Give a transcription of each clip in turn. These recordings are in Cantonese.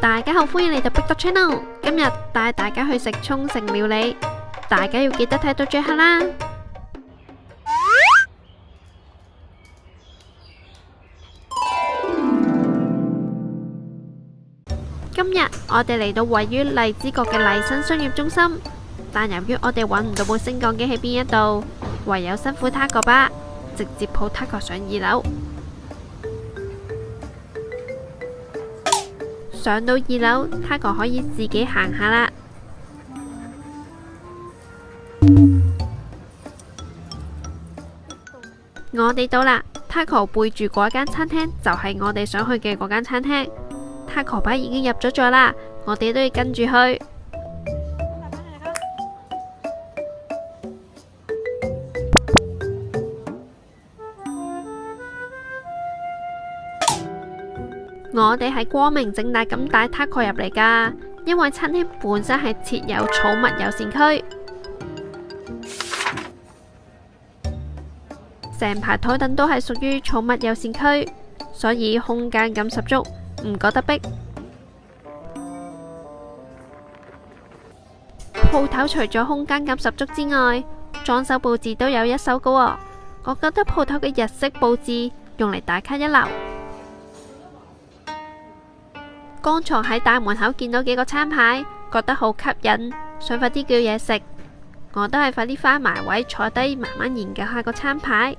大家好，歡迎嚟到 Big Dog Channel。今日帶大家去食沖繩料理，大家要記得睇到最後啦。今日我哋嚟到位於荔枝角嘅麗新商業中心，但由於我哋揾唔到部升降機喺邊一度，唯有辛苦Taco吧，直接抱Taco上2樓。上到2樓，Taco可以自己行下啦。我哋到啦，Taco背住嗰間餐廳就係我哋想去嘅嗰間餐廳。Taco吧已經入咗座啦，我哋都要跟住去。我哋係光明正大咁帶Taco入嚟㗎，因為餐廳本身係設有寵物友善區，成排台凳都係屬於寵物友善區，所以空間感十足，唔覺得逼。鋪頭除咗空間感十足之外，裝修佈置都有一手㗎喎。我覺得鋪頭嘅日式佈置用嚟打卡一流。剛才喺大門口見到幾個餐牌，覺得好吸引，想快啲叫嘢食。我都係快啲返埋位坐低，慢慢研究下個餐牌。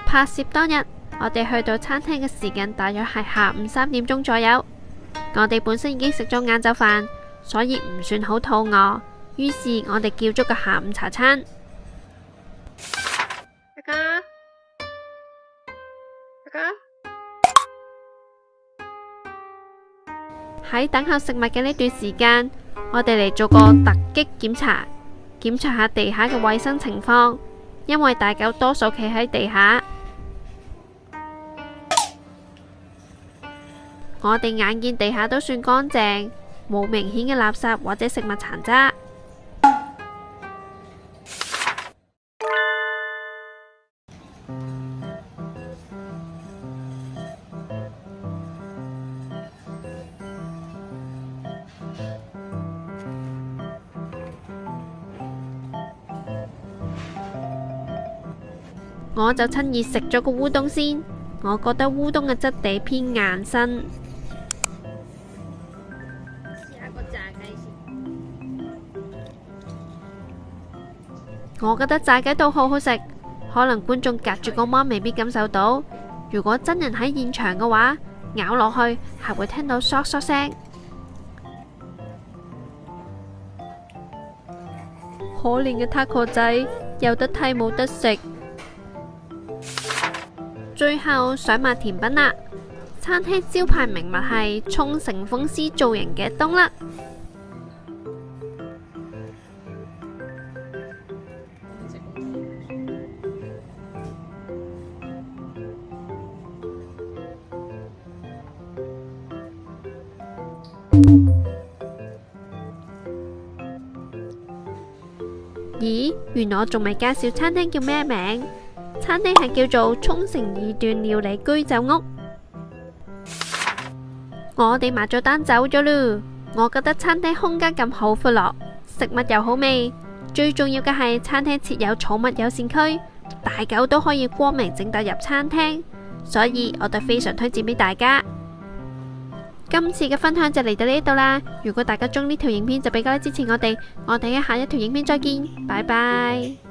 拍攝當日，我哋去到餐廳嘅時間大約係下午3點鐘左右。我哋本身已經食咗晏晝飯，所以唔算好肚餓。於是我哋叫咗個下午茶餐。喺等候食物嘅呢段時間，我哋嚟做個突擊檢查，檢查下地下嘅衛生情況，因為大狗多數企喺地下。我哋眼見地下都算乾淨，冇明顯嘅垃圾或者食物殘渣。我就趁熱食咗個烏冬先，我覺得烏冬嘅質地偏硬身。我覺得炸雞都好好食，可能觀眾隔住個芒未必感受到。如果真人喺現場嘅話，咬落去係會聽到嗦嗦聲。可憐嘅Taco仔，有得睇冇得食。最後上埋甜品啦，餐廳招牌名物係沖繩風絲造型嘅冬甩。咦，原來我仲未介紹餐廳叫咩名？餐廳係叫做沖繩二段料理居酒屋。我哋埋咗單走咗嚕。我覺得餐廳空間感好闊落，食物又好味，最重要嘅係餐廳設有寵物友善區，大狗都可以光明正大入餐廳，所以我哋非常推薦俾大家。今次嘅分享就嚟到呢度啦。如果大家中意呢條影片，就俾個like支持我哋。我哋喺下一條影片再見，拜拜。